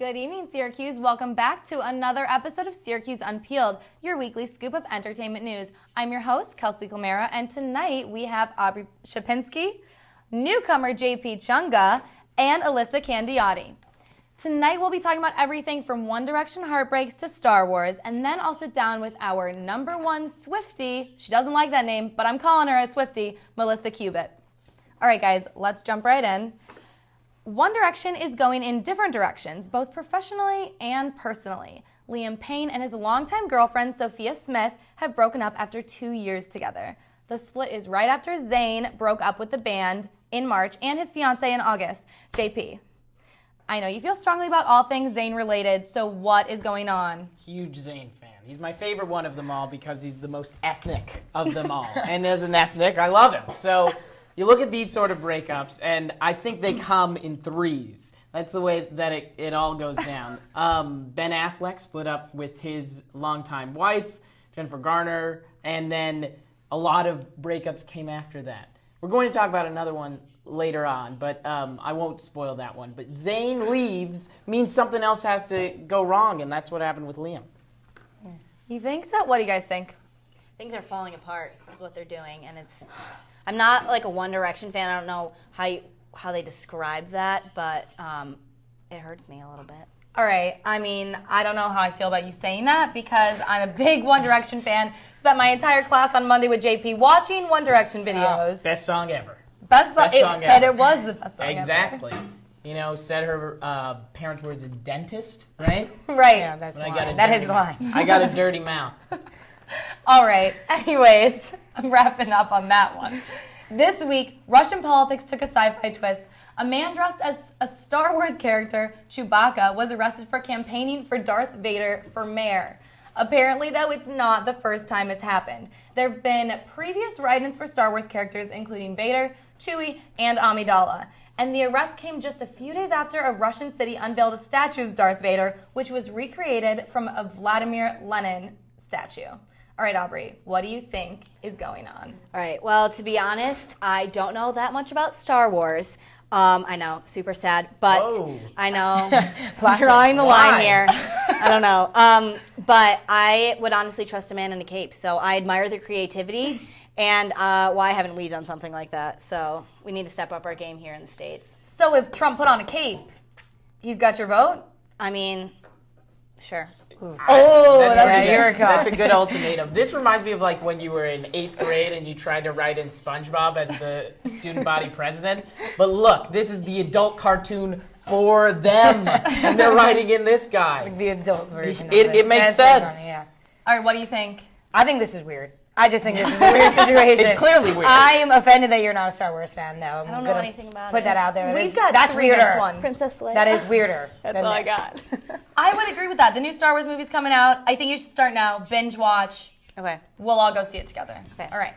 Good evening, Syracuse. Welcome back to another episode of Syracuse Unpeeled, your weekly scoop of entertainment news. I'm your host, Kelsey Clamara, and tonight we have Aubrey Shapinski, newcomer JP Chunga, and Alyssa Candiotti. Tonight we'll be talking about everything from One Direction heartbreaks to Star Wars, and then I'll sit down with our number one Swiftie. She doesn't like that name, but I'm calling her a Swiftie, Melissa Cubitt. All right, guys, let's jump right in. One Direction is going in different directions, both professionally and personally. Liam Payne and his longtime girlfriend, Sophia Smith, have broken up after 2 years together. The split is right after Zayn broke up with the band in March and his fiancée in August. JP, I know you feel strongly about all things Zayn related, so what is going on? Huge Zayn fan. He's my favorite one of them all because he's the most ethnic of them all. And as an ethnic, I love him. So you look at these sort of breakups, and I think they come in threes. That's the way that it all goes down. Ben Affleck split up with his longtime wife, Jennifer Garner, and then a lot of breakups came after that. We're going to talk about another one later on, but I won't spoil that one. But Zayn leaves means something else has to go wrong, and that's what happened with Liam. You think so? What do you guys think? I think they're falling apart is what they're doing, and I'm not like a One Direction fan. I don't know how they describe that, but it hurts me a little bit. All right, I mean, I don't know how I feel about you saying that because I'm a big One Direction fan. Spent my entire class on Monday with JP watching One Direction videos. Best song ever. Best song ever. And it was the best song exactly. ever. You know, said her parents were a dentist, right? Right. Yeah, that's the line. That is the line. I got a dirty mouth. All right. Anyways, I'm wrapping up on that one. This week, Russian politics took a sci-fi twist. A man dressed as a Star Wars character, Chewbacca, was arrested for campaigning for Darth Vader for mayor. Apparently, though, it's not the first time it's happened. There have been previous write-ins for Star Wars characters, including Vader, Chewie, and Amidala. And the arrest came just a few days after a Russian city unveiled a statue of Darth Vader, which was recreated from a Vladimir Lenin statue. All right, Aubrey, what do you think is going on? All right, well, to be honest, I don't know that much about Star Wars. I know, super sad, but Whoa. I know, drawing the line here. I don't know. But I would honestly trust a man in a cape, so I admire the creativity, and why haven't we done something like that? So we need to step up our game here in the States. So if Trump put on a cape, he's got your vote? I mean, sure. That's a good ultimatum. This reminds me of like when you were in 8th grade and you tried to write in SpongeBob as the student body president. But look, this is the adult cartoon for them, and they're writing in this guy. Like the adult version of It makes sense. Funny, yeah. All right, what do you think? I think this is weird. I just think this is a weird situation. It's clearly weird. I am offended that you're not a Star Wars fan, though. I don't know anything about put it. that out there. That's weirder. One. Princess Leia. That is weirder. That's than all I this. got. I would agree with that. The new Star Wars movie's coming out. I think you should start now. Binge watch. Okay. We'll all go see it together. Okay. All right.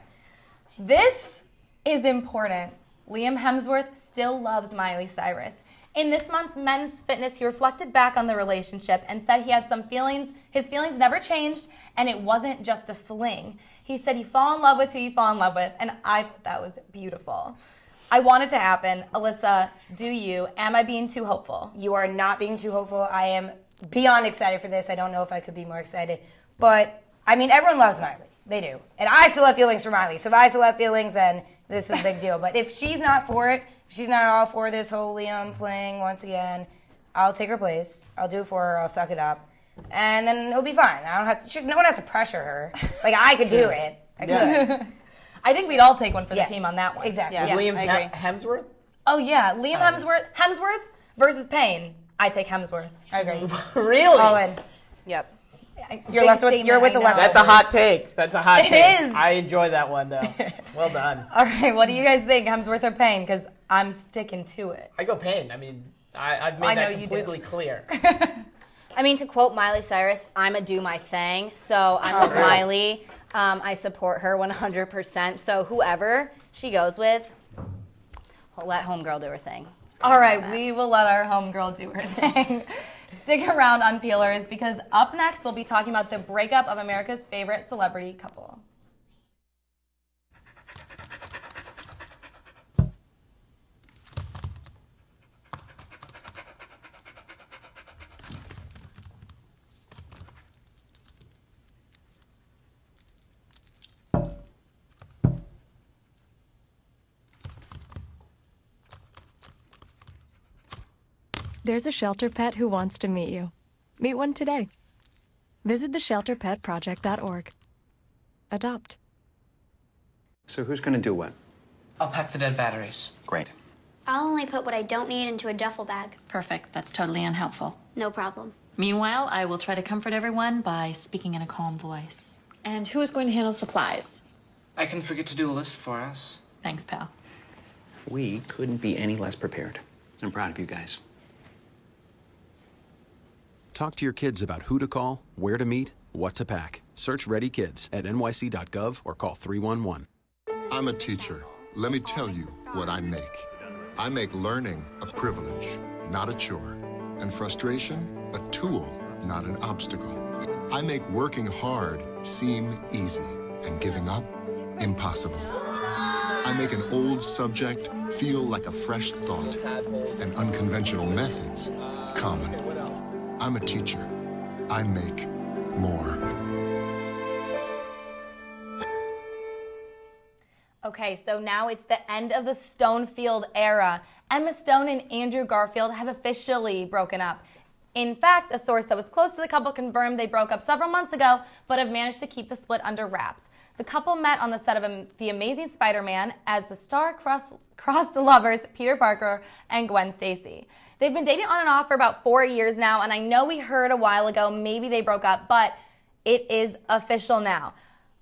This is important. Liam Hemsworth still loves Miley Cyrus. In this month's Men's Fitness, he reflected back on the relationship and said he had some feelings. His feelings never changed, and it wasn't just a fling. He said you fall in love with who you fall in love with, and I thought that was beautiful. I want it to happen. Alyssa, do you? Am I being too hopeful? You are not being too hopeful. I am beyond excited for this. I don't know if I could be more excited. But, I mean, everyone loves Miley. They do. And I still have feelings for Miley. So if I still have feelings, then this is a big deal. But if she's not for it, if she's not all for this whole Liam fling once again, I'll take her place. I'll do it for her. I'll suck it up. And then it'll be fine. No one has to pressure her. Like, I could do it. I could. I think we'd all take one for the team on that one. Exactly. Yeah. Liam's I agree. Hemsworth? Oh, yeah. Liam Hemsworth versus Payne. I take Hemsworth. I agree. Really? All in. Yep. You're with the left. That's a hot take. Take. It is. I enjoy that one, though. Well done. All right, what do you guys think, Hemsworth or Payne? Because I'm sticking to it. I go Payne. I mean, I've made that completely clear. I mean, to quote Miley Cyrus, I'm a do my thing. So I'm with Miley. I support her 100%. So whoever she goes with, I'll let homegirl do her thing. All right, we will let our homegirl do her thing. Stick around, Unpeelers, because up next we'll be talking about the breakup of America's favorite celebrity couple. There's a shelter pet who wants to meet you. Meet one today. Visit theshelterpetproject.org. Adopt. So who's going to do what? I'll pack the dead batteries. Great. I'll only put what I don't need into a duffel bag. Perfect. That's totally unhelpful. No problem. Meanwhile, I will try to comfort everyone by speaking in a calm voice. And who is going to handle supplies? I can forget to do a list for us. Thanks, pal. We couldn't be any less prepared. I'm proud of you guys. Talk to your kids about who to call, where to meet, what to pack. Search Ready Kids at nyc.gov or call 311. I'm a teacher. Let me tell you what I make. I make learning a privilege, not a chore, and frustration a tool, not an obstacle. I make working hard seem easy and giving up impossible. I make an old subject feel like a fresh thought and unconventional methods common. I'm a teacher. I make more. Okay, so now it's the end of the Stonefield era. Emma Stone and Andrew Garfield have officially broken up. In fact, a source that was close to the couple confirmed they broke up several months ago, but have managed to keep the split under wraps. The couple met on the set of The Amazing Spider-Man as the star-crossed lovers Peter Parker and Gwen Stacy. They've been dating on and off for about 4 years now, and I know we heard a while ago maybe they broke up, but it is official now.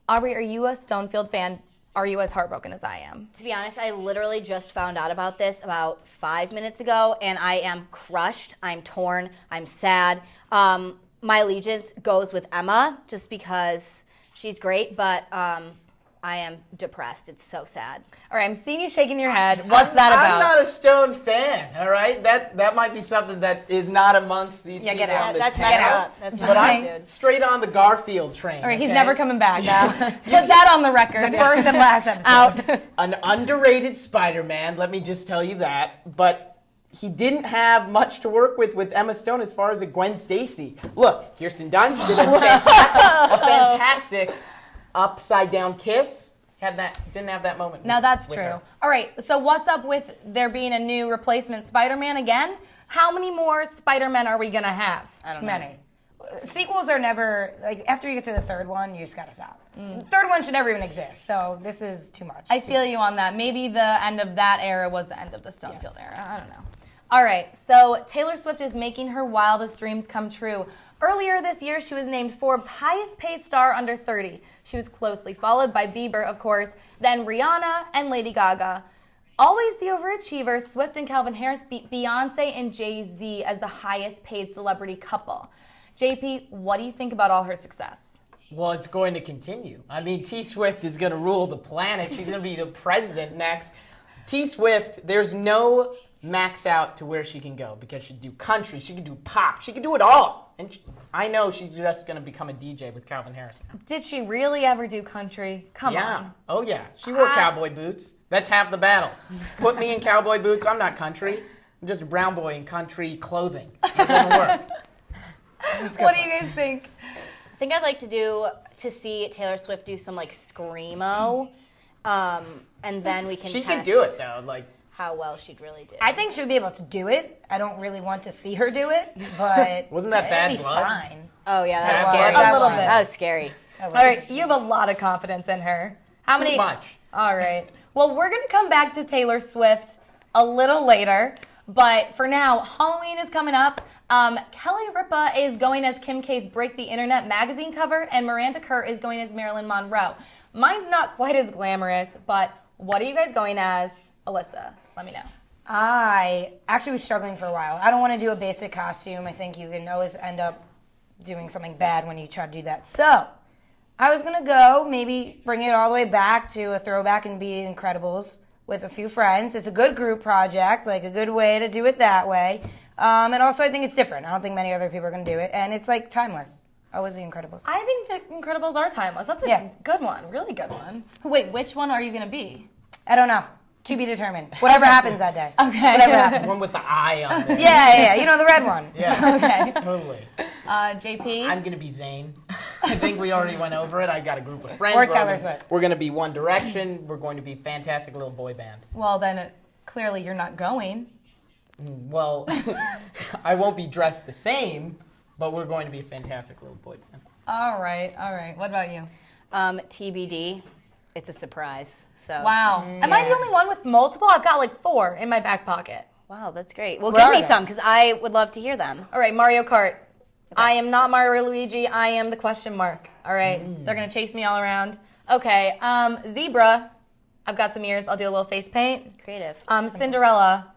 Aubrey, are you a Stonefield fan? Are you as heartbroken as I am? To be honest, I literally just found out about this about 5 minutes ago, and I am crushed. I'm torn. I'm sad. My allegiance goes with Emma just because she's great, but I am depressed. It's so sad. All right, I'm seeing you shaking your head. What's that about? I'm not a Stone fan, all right? That might be something that is not amongst these people get out. on this That's panel. messed up. That's But messed I'm up, dude. straight on the Garfield train. All right, he's okay? never coming back now. Put that on the record. The first and last episode. Out. An underrated Spider-Man, let me just tell you that. But he didn't have much to work with Emma Stone as far as a Gwen Stacy. Look, Kirsten Dunst did a fantastic upside-down kiss. Didn't have that moment. Now that's with true. her. All right, so what's up with there being a new replacement Spider-Man again? How many more Spider-Men are we going to have? Too many. Sequels are never, like, after you get to the third one, you just gotta stop. The third one should never even exist, so this is too much. I feel you on that. Maybe the end of that era was the end of the Stonefield era. I don't know. All right, so Taylor Swift is making her wildest dreams come true. Earlier this year, she was named Forbes' highest paid star under 30. She was closely followed by Bieber, of course, then Rihanna and Lady Gaga. Always the overachiever, Swift and Calvin Harris beat Beyonce and Jay-Z as the highest paid celebrity couple. JP, what do you think about all her success? Well, it's going to continue. I mean, T Swift is going to rule the planet. She's going to be the president next. T Swift, there's no max out to where she can go because she can do country, she can do pop, she can do it all. And I know she's just going to become a DJ with Calvin Harris. Did she really ever do country? Come on. Oh, yeah. She wore cowboy boots. That's half the battle. Put me in cowboy boots. I'm not country. I'm just a brown boy in country clothing. It doesn't work. What do you guys think? I think I'd like to see Taylor Swift do some like screamo, and then we can She test can do it though. Like how well she'd really do. I think she'd be able to do it. I don't really want to see her do it, but Wasn't that Bad it'd be Blood? fine. Oh yeah, that was Bad scary. Blood. A little bit. That was scary. All right, you have a lot of confidence in her. How too many? much. All right. Well, we're going to come back to Taylor Swift a little later, but for now, Halloween is coming up. Kelly Ripa is going as Kim K's Break the Internet magazine cover, and Miranda Kerr is going as Marilyn Monroe. Mine's not quite as glamorous, but what are you guys going as? Alyssa, let me know. I actually was struggling for a while. I don't want to do a basic costume. I think you can always end up doing something bad when you try to do that. So I was going to go, maybe bring it all the way back to a throwback and be Incredibles with a few friends. It's a good group project, like a good way to do it that way. And also I think it's different. I don't think many other people are going to do it. And it's like timeless. Always the Incredibles. I think the Incredibles are timeless. That's a good one, really good one. Wait, which one are you going to be? I don't know. To be determined. Whatever happens that day. Okay. Whatever happens. One with the eye on there. Yeah. You know, the red one. Yeah. Okay. Totally. JP? I'm going to be Zayn. I think we already went over it. I got a group of friends. Or Taylor Swift. We're going to be One Direction. We're going to be fantastic little boy band. Well, then clearly you're not going. Well, I won't be dressed the same, but we're going to be a fantastic little boy band. All right, all right. What about you? TBD. It's a surprise. So. Wow. Am I the only one with multiple? I've got like 4 in my back pocket. Wow, that's great. Well, Where give are me they? some because I would love to hear them. All right, Mario Kart. I am not Mario or Luigi. I am the question mark. All right, they're gonna chase me all around. Okay, zebra. I've got some ears. I'll do a little face paint. Creative. Cinderella.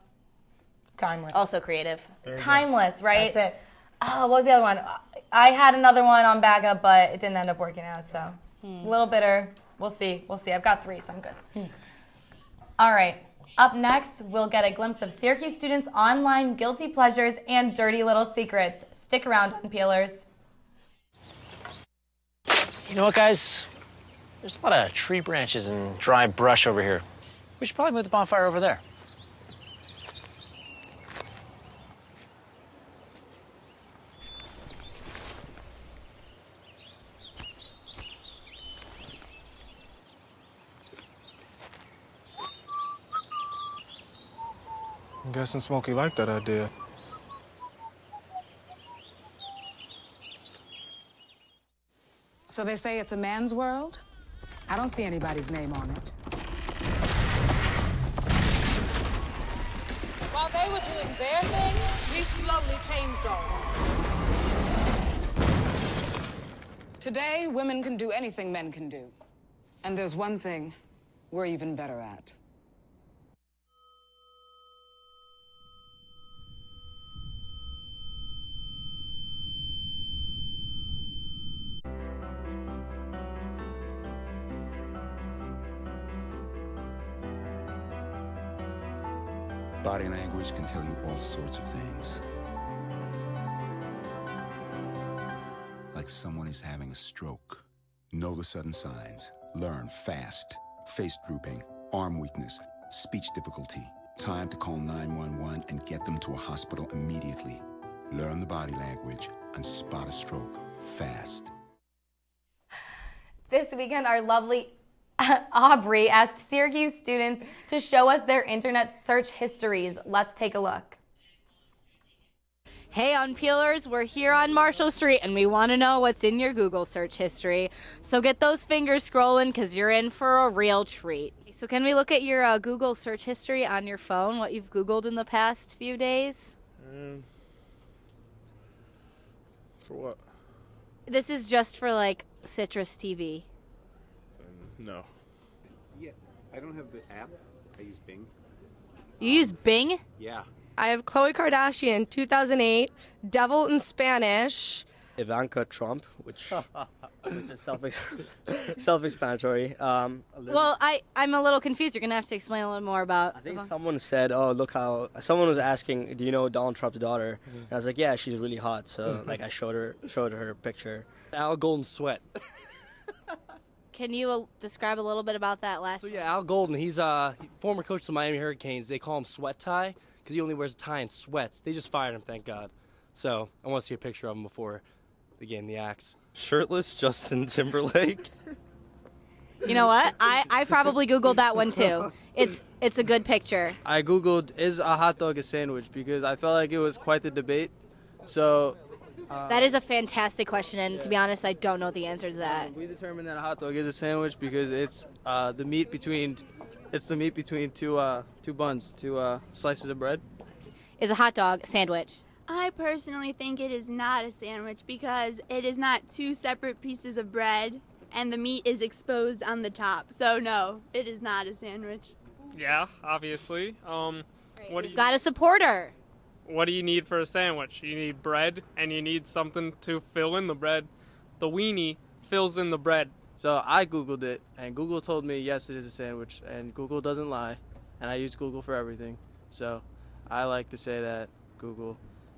Timeless. Also creative. Timeless, right? That's it. Oh, what was the other one? I had another one on backup, but it didn't end up working out. So a little bitter. We'll see. We'll see. I've got 3, so I'm good. All right. Up next, we'll get a glimpse of Syracuse students' online guilty pleasures and dirty little secrets. Stick around, Unpeelers. You know what, guys? There's a lot of tree branches and dry brush over here. We should probably move the bonfire over there. I'm guessing Smokey liked that idea. So they say it's a man's world? I don't see anybody's name on it. While they were doing their thing, we slowly changed all that. Today, women can do anything men can do. And there's one thing we're even better at. Body language can tell you all sorts of things. Like someone is having a stroke. Know the sudden signs. Learn fast. Face drooping, arm weakness, speech difficulty. Time to call 911 and get them to a hospital immediately. Learn the body language and spot a stroke fast. This weekend, our lovely Aubrey asked Syracuse students to show us their internet search histories. Let's take a look. Hey, Unpeelers, we're here on Marshall Street, and we want to know what's in your Google search history. So get those fingers scrolling, because you're in for a real treat. So can we look at your Google search history on your phone, what you've Googled in the past few days? For what? This is just for, like, Citrus TV. No. Yeah, I don't have the app. I use Bing. You use Bing? Yeah. I have Khloe Kardashian, 2008, Devil in Spanish. Ivanka Trump, which is self-explanatory. Well, I'm a little confused. You're going to have to explain a little more about... I think someone said, oh, look how... Someone was asking, do you know Donald Trump's daughter? And I was like, yeah, she's really hot. So, like, I showed her a picture. Al Golden sweat. Can you describe a little bit about that last So, yeah, Al Golden, he's former coach of the Miami Hurricanes. They call him Sweat Tie because he only wears a tie and sweats. They just fired him, thank God. So, I want to see a picture of him before they get in the axe. Shirtless Justin Timberlake. You know what? I probably Googled that one too. It's a good picture. I Googled, is a hot dog a sandwich? Because I felt like it was quite the debate. So... that is a fantastic question, and to be honest, I don't know the answer to that. We determined that a hot dog is a sandwich because it's the meat between two buns, two slices of bread. Is a hot dog a sandwich? I personally think it is not a sandwich because it is not 2 separate pieces of bread and the meat is exposed on the top. So no, it is not a sandwich. Yeah, obviously. Got a supporter. What do you need for a sandwich? You need bread and you need something to fill in the bread. The weenie fills in the bread. So I Googled it, and Google told me, yes, it is a sandwich, and Google doesn't lie, and I use Google for everything. So I like to say that Google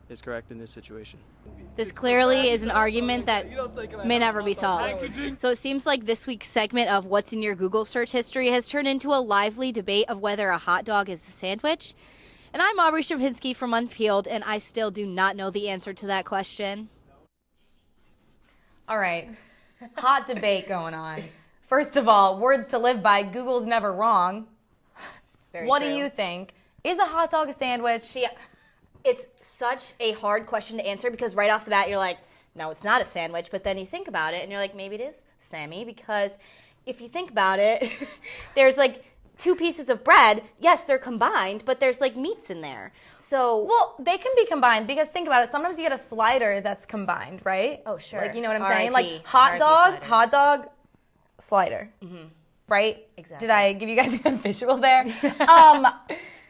is correct in this situation. This clearly is an argument that may never be solved. So it seems like this week's segment of What's in Your Google search history has turned into a lively debate of whether a hot dog is a sandwich. And I'm Aubrey Shapinsky from Unpeeled, and I still do not know the answer to that question. All right, hot debate going on. First of all, words to live by, Google's never wrong. Very what true. do you think? Is a hot dog a sandwich? See, It's such a hard question to answer because right off the bat you're like, no, it's not a sandwich. But then you think about it and you're like, maybe it is Sammy, because if you think about it, there's like 2 pieces of bread. Yes, they're combined, but there's like meats in there. So well, they can be combined because think about it. Sometimes you get a slider that's combined, right? Oh, sure. Like, you know what I'm saying? R.I.P. Like hot sliders. dog, slider. Mm-hmm. Right? Exactly. Did I give you guys a good visual there?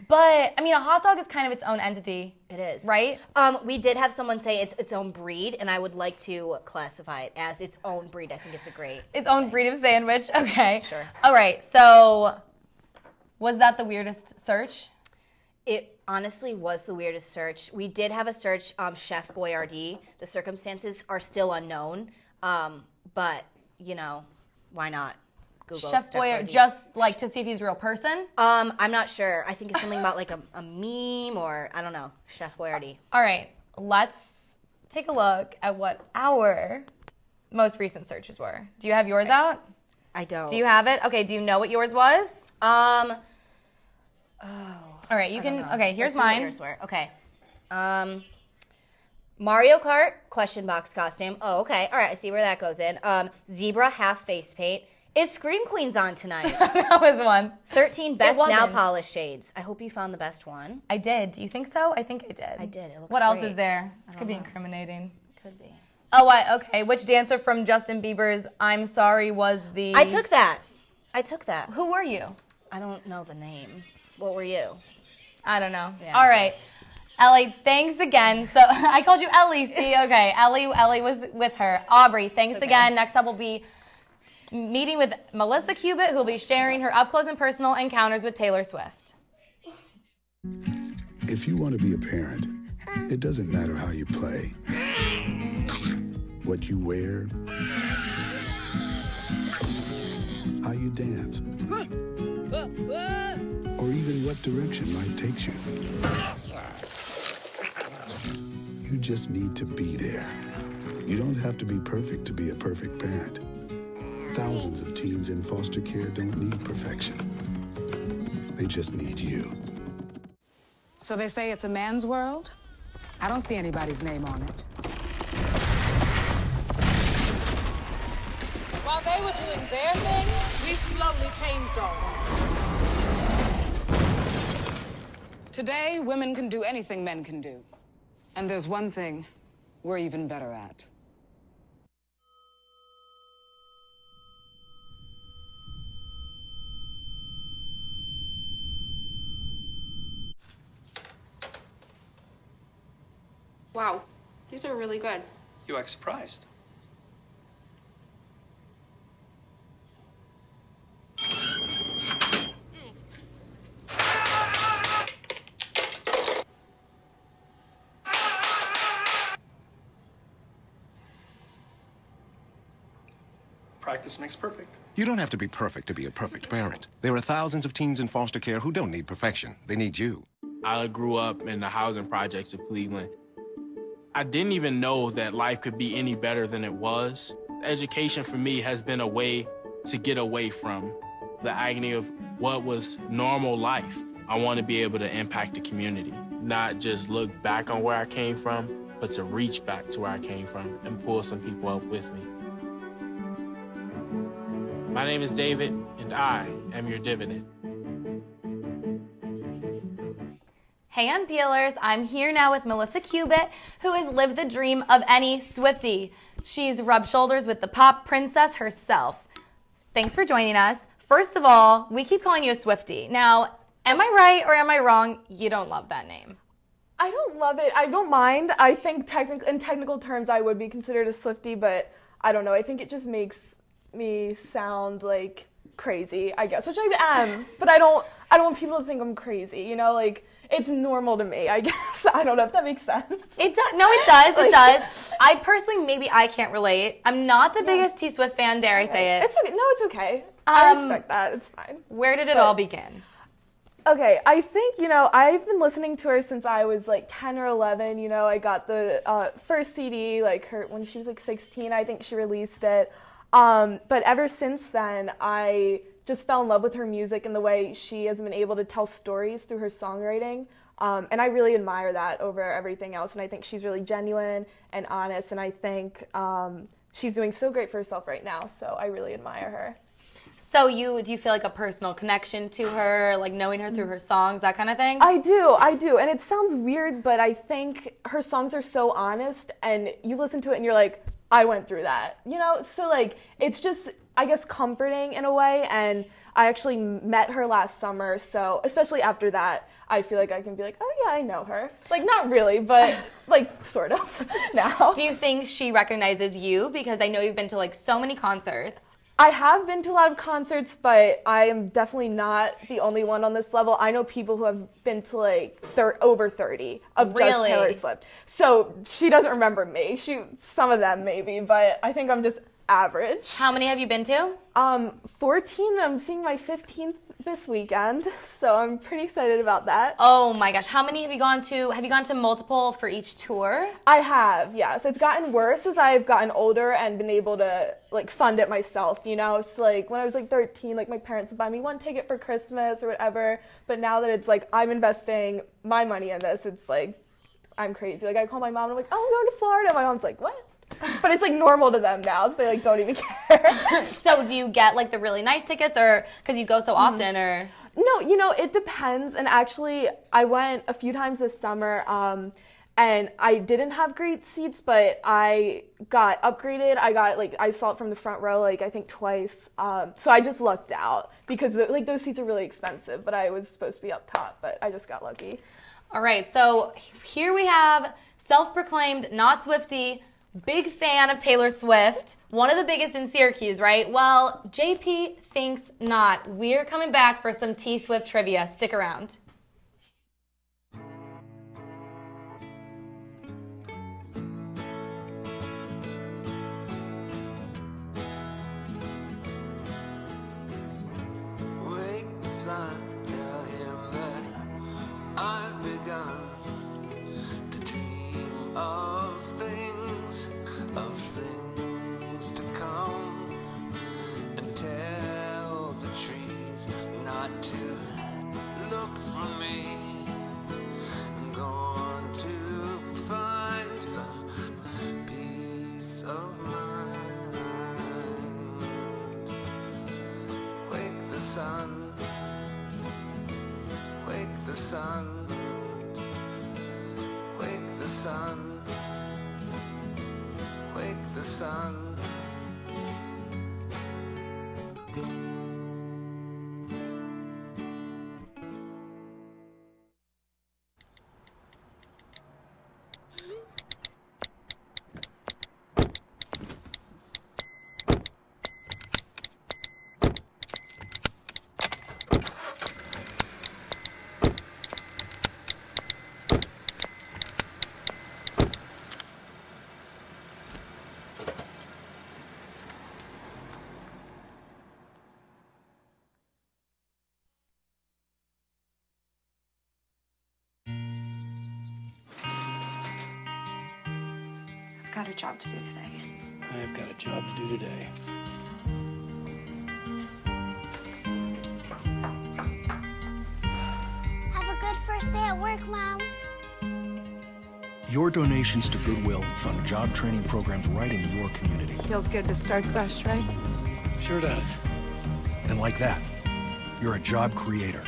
But I mean, a hot dog is kind of its own entity. It is. Right? We did have someone say it's its own breed, and I would like to classify it as its own breed. I think it's a great its own breed of sandwich. Okay. Sure. All right. So, was that the weirdest search? It honestly was the weirdest search. We did have a search, Chef Boyardee. The circumstances are still unknown, but you know, why not? Google Chef Boyardee, just like to see if he's a real person? I'm not sure. I think it's something about like a meme or I don't know. Chef Boyardee. All right, let's take a look at what our most recent searches were. Do you have yours out? I don't. Do you have it? Okay. Do you know what yours was? Oh. All right, you can. Okay, here's mine. Yours were. Okay. Mario Kart question box costume. Oh, okay. All right, I see where that goes in. Zebra half face paint. Is Scream Queens on tonight? That was one. 13 best wasn't. nail polish shades. I hope you found the best one. I did. Do you think so? I think I did. I did. It looks What else great. is there? This I could be don't know. incriminating. Could be. Oh, okay. Which dancer from Justin Bieber's I'm Sorry was the... I took that. Who were you? I don't know the name. What were you? I don't know. Yeah, All right. Ellie, thanks again. So I called you Ellie. See, okay. Ellie was with her. Aubrey, thanks again. Next up will be meeting with Melissa Cubitt, who will be sharing her up-close and personal encounters with Taylor Swift. If you want to be a parent, it doesn't matter how you play, what you wear, how you dance, or even what direction life takes you. You just need to be there. You don't have to be perfect to be a perfect parent. Thousands of teens in foster care don't need perfection. They just need you. So they say it's a man's world? I don't see anybody's name on it. While they were doing their thing, we slowly changed all that. Today, women can do anything men can do. And there's one thing we're even better at. Wow, these are really good. You act surprised. Practice makes perfect. You don't have to be perfect to be a perfect parent. There are thousands of teens in foster care who don't need perfection. They need you. I grew up in the housing projects of Cleveland. I didn't even know that life could be any better than it was. Education for me has been a way to get away from the agony of what was normal life. I want to be able to impact the community, not just look back on where I came from, but to reach back to where I came from and pull some people up with me. My name is David, and I am your dividend. Hey Unpeelers, I'm here now with Melissa Cubitt, who has lived the dream of any Swiftie. She's rubbed shoulders with the pop princess herself. Thanks for joining us. First of all, we keep calling you a Swiftie. Now, am I right or am I wrong? You don't love that name. I don't love it. I don't mind. I think in technical terms I would be considered a Swiftie, but I don't know. I think it just makes me sound like crazy, I guess, which I am. But I don't want people to think I'm crazy, you know, like it's normal to me, I guess. I don't know if that makes sense. It does. No, it does. It does. I personally, maybe I can't relate. I'm not the biggest T Swift fan, dare I say it. It's okay. No, it's okay. I respect that. It's fine. Where did it all begin? Okay, I think, you know, I've been listening to her since I was like 10 or 11. You know, I got the first CD, like her when she was like 16, I think she released it. But ever since then, I just fell in love with her music and the way she has been able to tell stories through her songwriting. And I really admire that over everything else. And I think she's really genuine and honest. And I think she's doing so great for herself right now. So I really admire her. So do you feel like a personal connection to her, like knowing her through her songs, that kind of thing? I do. And it sounds weird, but I think her songs are so honest, and you listen to it and you're like, I went through that, you know? So like, it's just, I guess, comforting in a way. And I actually met her last summer, so especially after that, I feel like I can be like, oh yeah, I know her. Like, not really, but like, sort of now. Do you think she recognizes you? Because I know you've been to like so many concerts. I have been to a lot of concerts, but I am definitely not the only one on this level. I know people who have been to like over 30 of just Taylor Swift. So she doesn't remember me. Some of them maybe, but I think I'm just average. How many have you been to? 14. I'm seeing my 15th this weekend, so I'm pretty excited about that. Oh my gosh, how many have you gone to? Have you gone to multiple for each tour? I have, yes. It's gotten worse as I've gotten older and been able to like fund it myself, you know? So like when I was like 13, like my parents would buy me one ticket for Christmas or whatever, but now that it's like I'm investing my money in this, it's like I'm crazy. Like I call my mom and I'm like, oh, I'm going to Florida. My mom's like, what? But it's like normal to them now, so they like don't even care. So do you get like the really nice tickets, or because you go so often, or? No, you know, it depends. And actually, I went a few times this summer, and I didn't have great seats, but I got upgraded. I saw it from the front row, like I think twice. So I just lucked out because like those seats are really expensive, but I was supposed to be up top, but I just got lucky. All right, so here we have self-proclaimed not Swiftie, big fan of Taylor Swift, one of the biggest in Syracuse, right? Well, JP thinks not. We're coming back for some T-Swift trivia. Stick around. Wake the sun, tell him that I've begun to dream of things to come, and tell the trees not to look for me. I'm going to find some peace of mind. Wake the sun, wake the sun, wake the sun, wake the sun. I've got a job to do today. I've got a job to do today. Have a good first day at work, Mom. Your donations to Goodwill fund job training programs right in your community. Feels good to start fresh, right? Sure does. And like that, you're a job creator.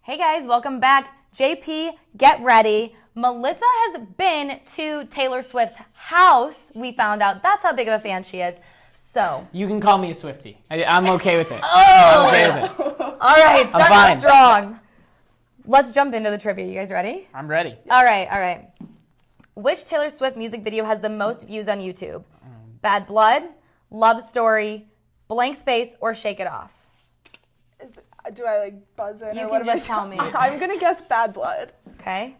Hey guys, welcome back. JP, get ready. Melissa has been to Taylor Swift's house. We found out that's how big of a fan she is. So you can call me a Swiftie. I'm okay with it. Oh! I'm okay with it. All right, starting strong. Let's jump into the trivia. You guys ready? I'm ready. All right. Which Taylor Swift music video has the most views on YouTube? Bad Blood, Love Story, Blank Space, or Shake It Off? Do I like buzz in? You or can what just tell me. I'm gonna guess Bad Blood. Okay.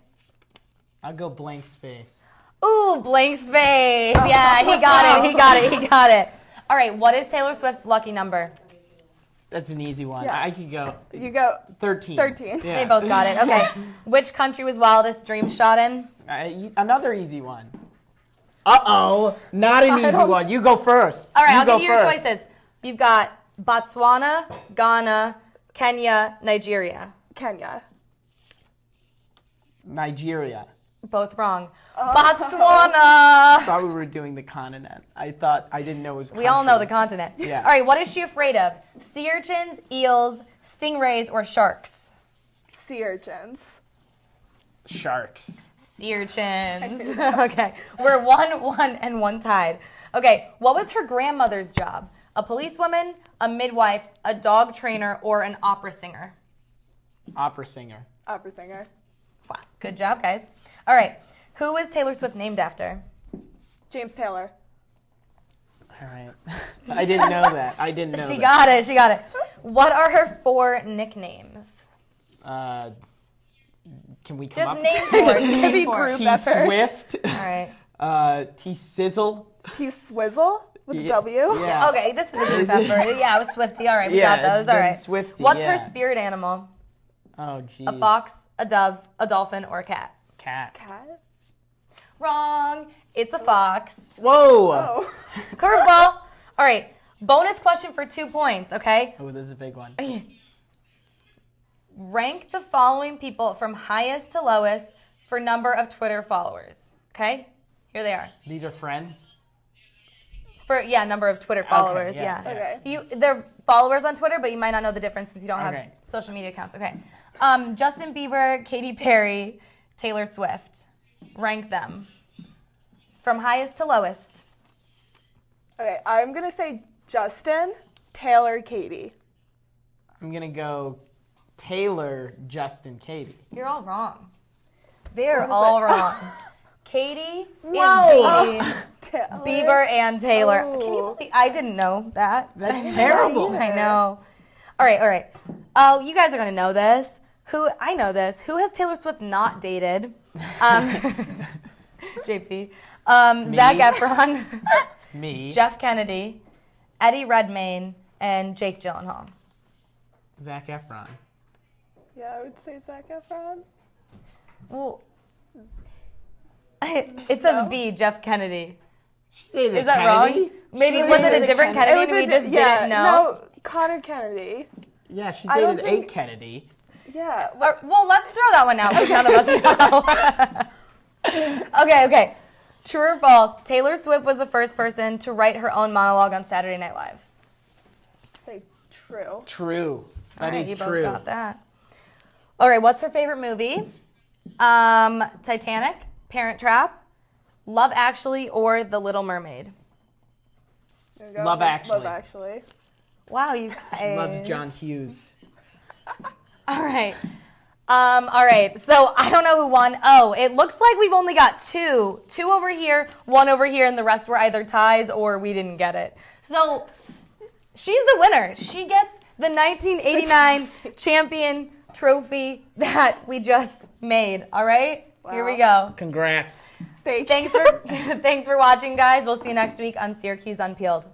I'll go Blank Space. Ooh, Blank Space. Yeah, he got it. All right, what is Taylor Swift's lucky number? That's an easy one. Yeah. I could go. You go 13. 13. Yeah. They both got it. Okay. Which country was Wildest Dreams shot in? Another easy one. Uh-oh. Not an easy one. You go first. All right, I'll give you your choices. You've got Botswana, Ghana, Kenya, Nigeria. Kenya. Nigeria. Both wrong. Oh. Botswana. I thought we were doing the continent. I didn't know it was. We all know the continent. Yeah. All right. What is she afraid of? Sea urchins, eels, stingrays, or sharks? Sea urchins. Sharks. Sea urchins. Okay. We're 1-1 and 1 tied. Okay. What was her grandmother's job? A policewoman, a midwife, a dog trainer, or an opera singer? Opera singer. Opera singer. Wow. Good job, guys. All right. Who was Taylor Swift named after? James Taylor. All right. I didn't know that. I didn't know She that. got it. She got it. What are her 4 nicknames? Can we come Just up name 4. Maybe group T effort. Swift. All right. T Sizzle. T Swizzle with a W. Yeah. Okay, this is a group effort. Yeah, it was Swifty. All right, we got those. All then right. Swifty, What's yeah. her spirit animal? Oh, geez. A fox, a dove, a dolphin, or a cat? Cat. Cat. Wrong. It's a fox. Whoa. Oh. Curveball. All right. Bonus question for 2 points, okay? Oh, this is a big one. Rank the following people from highest to lowest for number of Twitter followers. Okay? Here they are. These are friends? Number of Twitter followers. yeah, Yeah. yeah. Okay. They're followers on Twitter, but you might not know the difference since you don't have Okay. social media accounts. Okay. Justin Bieber, Katy Perry, Taylor Swift. Rank them from highest to lowest. Okay, I'm gonna say Justin, Taylor, Katie. I'm going to go Taylor, Justin, Katie. You're all wrong. They're all wrong. Katie Whoa. is beating Bieber and Taylor. Oh. Can you believe? I didn't know that. That's terrible. I know. All right. Oh, you guys are gonna know this. I know this. Who has Taylor Swift not dated? JP. Zac Efron. Me. Jeff Kennedy. Eddie Redmayne. And Jake Gyllenhaal. Zac Efron. Yeah, I would say Zac Efron. Well, it says B, Jeff Kennedy. Is that wrong? Maybe was it a different Kennedy and we just didn't know? No, Connor Kennedy. Yeah, she I don't dated a think- Kennedy. Yeah. Well, let's throw that one out because none of us know. Okay. True or false? Taylor Swift was the first person to write her own monologue on Saturday Night Live. Say true. True. That is you true. both got that. All right, what's her favorite movie? Titanic, Parent Trap, Love Actually, or The Little Mermaid? There we go. Love Actually. Love Actually. Wow, you guys. She loves John Hughes. All right. All right. So I don't know who won. Oh, it looks like we've only got 2. 2 over here, 1 over here, and the rest were either ties or we didn't get it. So she's the winner. She gets the 1989 champion trophy that we just made. All right? Wow. Here we go. Congrats. Thanks for watching, guys. We'll see you next week on Syracuse Unpeeled.